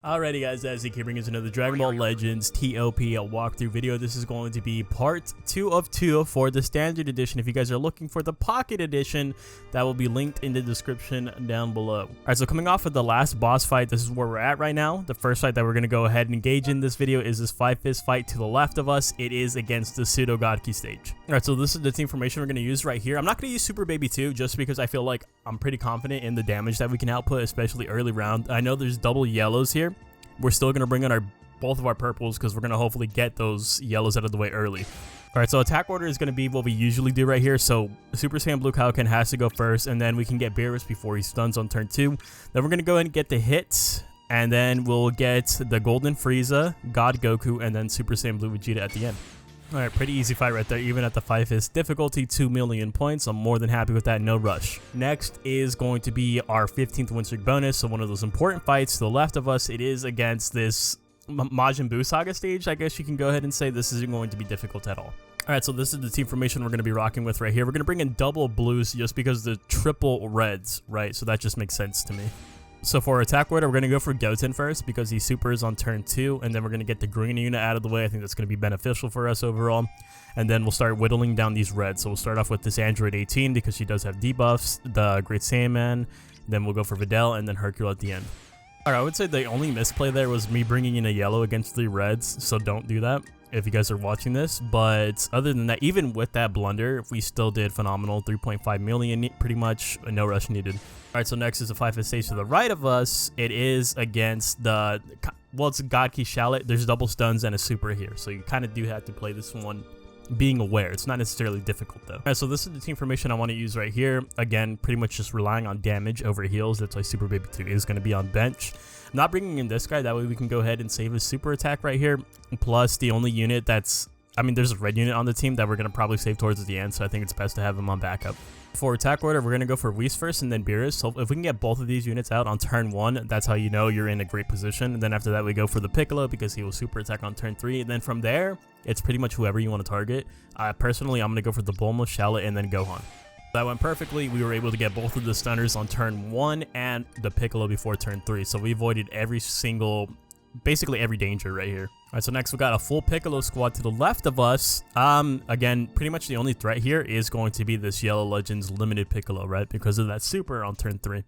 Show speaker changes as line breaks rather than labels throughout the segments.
Alrighty guys, as he keep bringing us another Dragon Ball Legends TOP walkthrough video. This is going to be part 2 of 2 for the standard edition. If you guys are looking for the pocket edition, that will be linked in the description down below. Alright, so coming off of the last boss fight, this is where we're at right now. The first fight that we're going to go ahead and engage in this video is this 5-fist fight to the left of us. It is against the Pseudo Godki stage. Alright, so this is the team formation we're going to use right here. I'm not going to use Super Baby 2 just because I feel like I'm pretty confident in the damage that we can output, especially early round. I know there's double yellows here. We're still going to bring in both of our purples because we're going to hopefully get those yellows out of the way early. Alright, so attack order is going to be what we usually do right here. So Super Saiyan Blue Kaioken has to go first, and then we can get Beerus before he stuns on turn 2. Then we're going to go ahead and get the hits, and then we'll get the Golden Frieza, God Goku, and then Super Saiyan Blue Vegeta at the end. Alright, pretty easy fight right there, even at the 5-fist difficulty, 2 million points. I'm more than happy with that, no rush. Next is going to be our 15th win streak bonus, so one of those important fights to the left of us. It is against this Majin Buu Saga stage. I guess you can go ahead and say this isn't going to be difficult at all. Alright, so this is the team formation we're going to be rocking with right here. We're going to bring in double blues just because the triple reds, right? So that just makes sense to me. So for attack order, we're going to go for Goten first because he supers on turn 2, and then we're going to get the green unit out of the way. I think that's going to be beneficial for us overall. And then we'll start whittling down these reds. So we'll start off with this Android 18 because she does have debuffs, the Great Saiyaman, then we'll go for Videl, and then Hercule at the end. Alright, I would say the only misplay there was me bringing in a yellow against 3 reds, so don't do that if you guys are watching this. But other than that, even with that blunder, we still did phenomenal. 3.5 million, pretty much, no rush needed. Alright, so next is the 5-fist stage to the right of us. It is against the, well, it's Godki Shallot. There's double stuns and a super here, so you kind of do have to play this one being aware. It's not necessarily difficult though. Alright, so this is the team formation I want to use right here. Again, pretty much just relying on damage over heals. That's why Super Baby 2 is going to be on bench. I'm not bringing in this guy, that way we can go ahead and save his super attack right here. Plus the only unit that's, I mean, there's a red unit on the team that we're going to probably save towards the end, so I think it's best to have him on backup. For attack order, we're going to go for Whis first and then Beerus. So if we can get both of these units out on turn 1, that's how you know you're in a great position. And then after that, we go for the Piccolo because he will super attack on turn 3. And then from there, it's pretty much whoever you want to target. Personally, I'm going to go for the Bulma, Shallot, and then Gohan. That went perfectly. We were able to get both of the stunners on turn 1 and the Piccolo before turn 3. So we avoided basically every danger right here. Alright, so next we got a full Piccolo squad to the left of us. Again, pretty much the only threat here is going to be this Yellow Legends limited Piccolo, right? Because of that super on turn 3.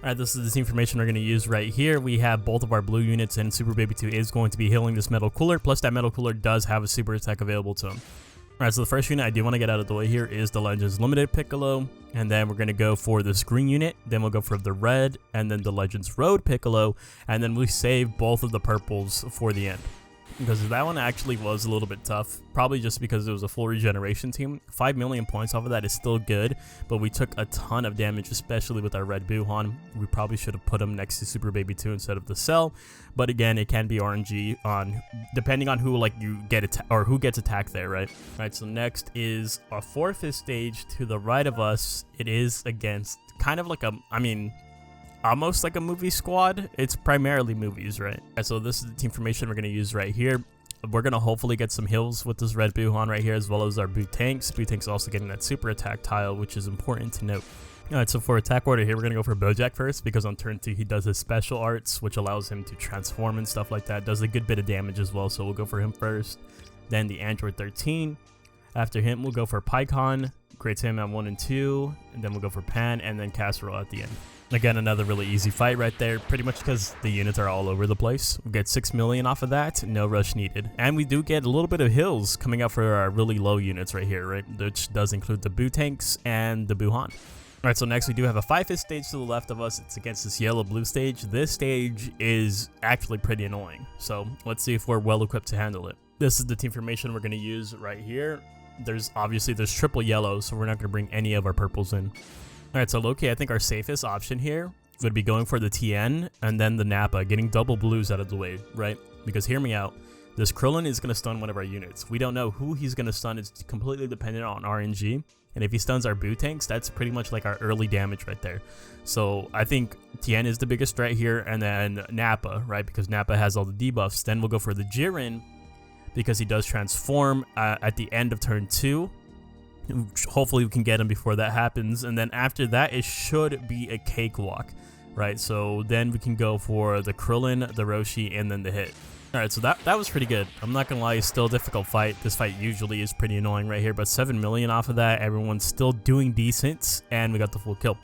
Alright, this is the team formation we're going to use right here. We have both of our blue units, and Super Baby 2 is going to be healing this Metal Cooler. Plus that Metal Cooler does have a super attack available to him. Alright, so the first unit I do want to get out of the way here is the Legends Limited Piccolo, and then we're going to go for this green unit, then we'll go for the red, and then the Legends Road Piccolo, and then we save both of the purples for the end. Because that one actually was a little bit tough, probably just because it was a full regeneration team. 5 million points off of that is still good, but we took a ton of damage, especially with our red Buuhan. We probably should have put him next to Super Baby 2 instead of the Cell, but again, it can be RNG on depending on who you get or who gets attacked there, right? Alright, so next is our 4-fist stage to the right of us. It is against kind of like almost like a movie squad. It's primarily movies, right? And so this is the team formation we're going to use right here. We're going to hopefully get some heals with this red Buuhan right here, as well as our Buu Tanks. Buu Tanks also getting that super attack tile, which is important to note. Alright, so for attack order here, we're going to go for Bojack first, because on turn 2 he does his special arts, which allows him to transform and stuff like that. Does a good bit of damage as well, so we'll go for him first. Then the Android 13. After him, we'll go for Piccolo, Great Saiyaman 1 and 2, and then we'll go for Pan, and then Casserole at the end. Again, another really easy fight right there, pretty much because the units are all over the place. We get 6 million off of that, no rush needed. And we do get a little bit of hills coming out for our really low units right here, right? Which does include the Buu Tanks and the Buuhan. Alright, so next we do have a 5-fist stage to the left of us. It's against this yellow-blue stage. This stage is actually pretty annoying, so let's see if we're well equipped to handle it. This is the team formation we're going to use right here. There's triple yellow, so we're not going to bring any of our purples in. Alright, so Loki, I think our safest option here would be going for the TN and then the Nappa, getting double blues out of the way, right? Because hear me out, this Krillin is going to stun one of our units. We don't know who he's going to stun. It's completely dependent on RNG. And if he stuns our Buu Tanks, that's pretty much like our early damage right there. So I think TN is the biggest threat here, and then Nappa, right? Because Nappa has all the debuffs. Then we'll go for the Jiren, because he does transform at the end of turn 2. Hopefully we can get him before that happens, and then after that it should be a cakewalk. right? So then we can go for the Krillin, the Roshi, and then the hit. Alright, so that was pretty good. I'm not gonna lie, it's still a difficult fight. This fight usually is pretty annoying right here, but 7 million off of that. Everyone's still doing decent, and we got the full kill.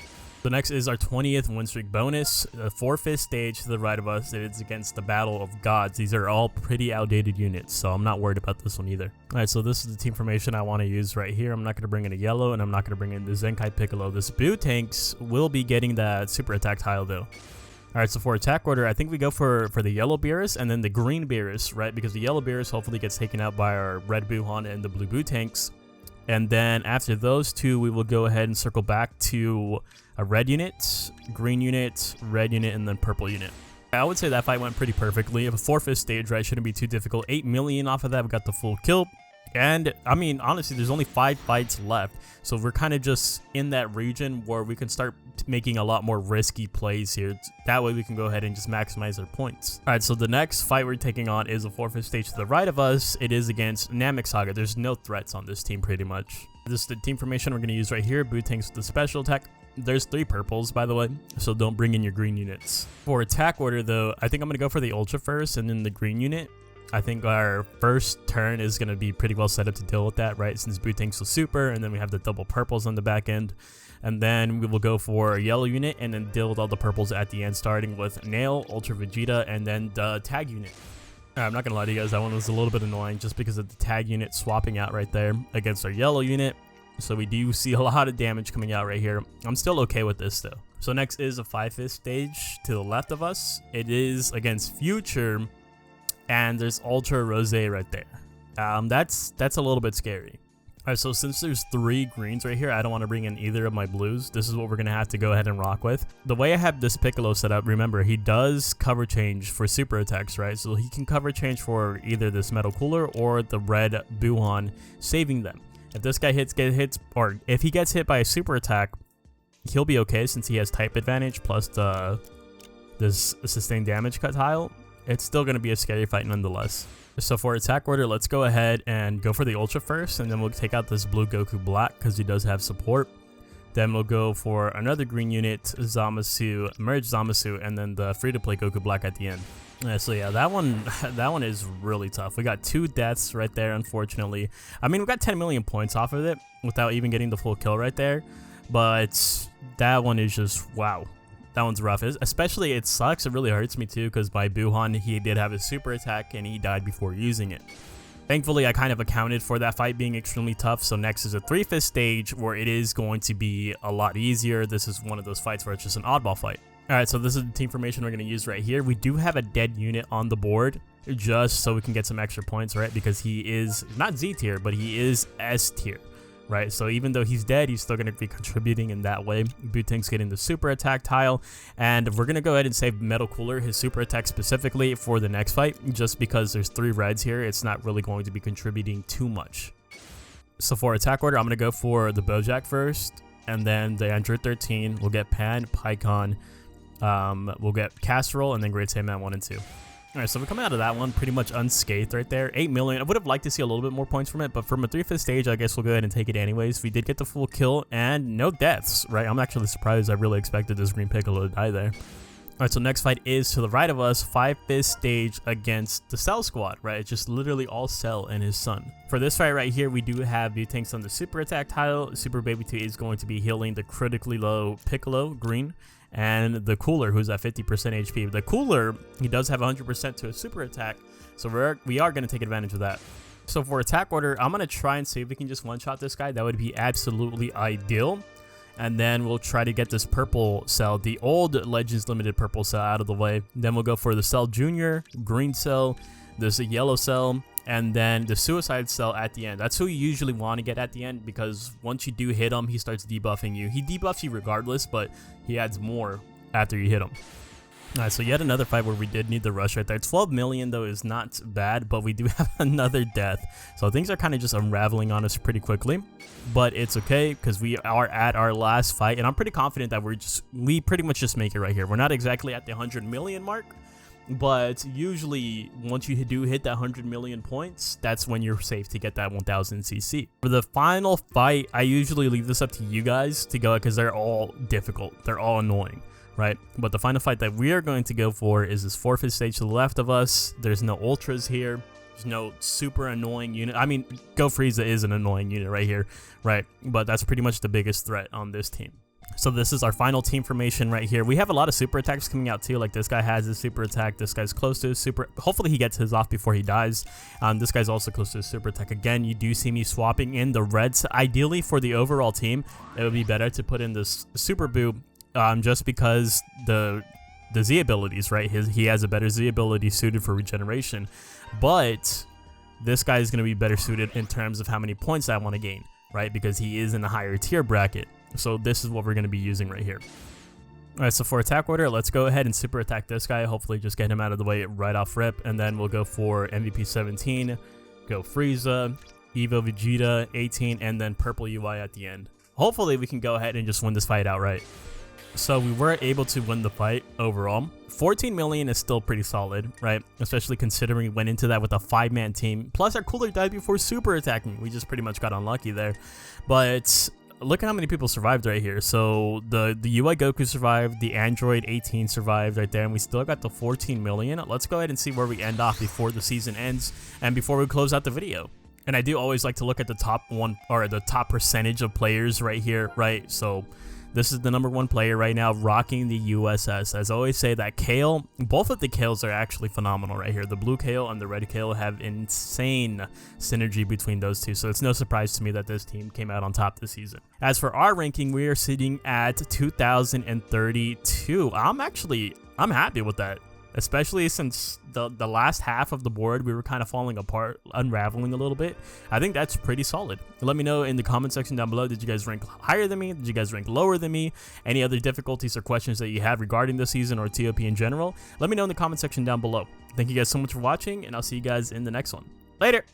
So next is our 20th win streak bonus. The 4/5 stage to the right of us. It's against the Battle of Gods. These are all pretty outdated units, so I'm not worried about this one either. Alright, so this is the team formation I want to use right here. I'm not going to bring in a yellow, and I'm not going to bring in the Zenkai Piccolo. This Boo Tanks will be getting that super attack tile, though. Alright, so for attack order, I think we go for the yellow Beerus and then the green Beerus, right? Because the yellow Beerus hopefully gets taken out by our red Buuhan and the blue Boo Tanks. And then after those two, we will go ahead and circle back to a red unit, green unit, red unit, and then purple unit. I would say that fight went pretty perfectly. If a 4/5 stage, right, shouldn't be too difficult. 8 million off of that, we got the full kill. And, I mean, honestly, there's only 5 fights left. So we're kind of just in that region where we can start making a lot more risky plays here. That way we can go ahead and just maximize our points. Alright, so the next fight we're taking on is a 4/5 stage to the right of us. It is against Namek Saga. There's no threats on this team pretty much. This is the team formation we're going to use right here. Boo Tanks with the special attack. There's 3 purples, by the way, so don't bring in your green units. For attack order, though, I think I'm going to go for the Ultra first and then the green unit. I think our first turn is going to be pretty well set up to deal with that, right? Since Boo Tanks will super, and then we have the double purples on the back end. And then we will go for a yellow unit and then deal with all the purples at the end, starting with Nail, Ultra Vegeta, and then the tag unit. I'm not going to lie to you guys, that one was a little bit annoying just because of the tag unit swapping out right there against our yellow unit. So we do see a lot of damage coming out right here. I'm still okay with this though. So next is a 5/5 stage to the left of us. It is against Future, and there's Ultra Rose right there. That's a little bit scary. Alright, so since there's 3 greens right here, I don't want to bring in either of my blues. This is what we're going to have to go ahead and rock with. The way I have this Piccolo set up, remember, he does cover change for super attacks, right? So he can cover change for either this Metal Cooler or the red Buuhan, saving them. If this guy gets hit, or if he gets hit by a super attack, he'll be okay since he has type advantage plus this sustained damage cut tile. It's still going to be a scary fight nonetheless. So for attack order, let's go ahead and go for the Ultra first, and then we'll take out this blue Goku Black because he does have support. Then we'll go for another green unit, Zamasu, Merge Zamasu, and then the free-to-play Goku Black at the end. So yeah, that one is really tough. We got 2 deaths right there, unfortunately. I mean, we got 10 million points off of it without even getting the full kill right there. But that one is just, wow. That one's rough. Especially, it sucks. It really hurts me too because my Buuhan, he did have his super attack and he died before using it. Thankfully, I kind of accounted for that fight being extremely tough. So next is a 3/5 stage where it is going to be a lot easier. This is one of those fights where it's just an oddball fight. Alright, so this is the team formation we're going to use right here. We do have a dead unit on the board just so we can get some extra points, right? Because he is not Z tier, but he is S tier. Right, so even though he's dead, he's still going to be contributing in that way. Boo Tank's getting the super attack tile, and we're going to go ahead and save Metal Cooler, his super attack specifically, for the next fight, just because there's 3 reds here. It's not really going to be contributing too much. So for attack order, I'm going to go for the Bojack first, and then the Android 13. We'll get Pan, Pycon, we'll get Casserole, and then Great Saiyaman 1 and 2. Alright, so we're coming out of that one pretty much unscathed right there. 8 million. I would have liked to see a little bit more points from it, but from a 3/5 stage, I guess we'll go ahead and take it anyways. We did get the full kill and no deaths, right? I'm actually surprised. I really expected this green Piccolo to die there. Alright, so next fight is to the right of us, 5/5 stage against the Cell Squad, right? It's just literally all Cell and his son. For this fight right here, we do have Boo Tanks on the super attack tile. Super Baby 2 is going to be healing the critically low Piccolo, green, and the Cooler, who's at 50% HP. The Cooler, he does have 100% to a super attack, so we are going to take advantage of that. So for attack order, I'm going to try and see if we can just one-shot this guy. That would be absolutely ideal. And then we'll try to get this purple Cell, the old Legends Limited purple Cell, out of the way. Then we'll go for the Cell Junior, green Cell, there's a yellow Cell, and then the Suicide Cell at the end. That's who you usually want to get at the end, because once you do hit him, he starts debuffing you. He debuffs you regardless, but he adds more after you hit him. Alright, so yet another fight where we did need the rush right there. 12 million though is not bad, but we do have another death. So things are kind of just unraveling on us pretty quickly. But it's okay, because we are at our last fight, and I'm pretty confident that we pretty much just make it right here. We're not exactly at the 100 million mark, but usually once you do hit that 100 million points, that's when you're safe to get that 1000 CC. For the final fight, I usually leave this up to you guys to go, because they're all difficult. They're all annoying. right? But the final fight that we are going to go for is this forfeit stage to the left of us. There's no ultras here. There's no super annoying unit. I mean, Go Frieza is an annoying unit right here, right? But that's pretty much the biggest threat on this team. So this is our final team formation right here. We have a lot of super attacks coming out too. Like this guy has his super attack. This guy's close to his super. Hopefully he gets his off before he dies. This guy's also close to his super attack. Again, you do see me swapping in the reds. Ideally for the overall team, it would be better to put in this super boo, just because the Z abilities, right? He has a better Z ability suited for regeneration, but this guy is going to be better suited in terms of how many points I want to gain, right? Because he is in a higher tier bracket. So this is what we're going to be using right here. All right, so for attack order, let's go ahead and super attack this guy. Hopefully just get him out of the way right off rip. And then we'll go for MVP 17, go Frieza, Evo Vegeta 18, and then purple UI at the end. Hopefully we can go ahead and just win this fight outright. So we were able to win the fight overall. 14 million is still pretty solid, right? Especially considering we went into that with a 5-man team. Plus our cooler died before super attacking. We just pretty much got unlucky there. But look at how many people survived right here. So the UI Goku survived, the Android 18 survived right there, and we still got the 14 million. Let's go ahead and see where we end off before the season ends and before we close out the video. And I do always like to look at the top one, or the top percentage of players right here, right? So this is the #1 player right now rocking the USS. As I always say, that Kale, both of the Kales are actually phenomenal right here. The blue Kale and the red Kale have insane synergy between those two. So it's no surprise to me that this team came out on top this season. As for our ranking, we are sitting at 2032. I'm happy with that. Especially since the last half of the board, we were kind of falling apart, unraveling a little bit. I think that's pretty solid. Let me know in the comment section down below, did you guys rank higher than me? Did you guys rank lower than me? Any other difficulties or questions that you have regarding the season or TOP in general? Let me know in the comment section down below. Thank you guys so much for watching, and I'll see you guys in the next one. Later!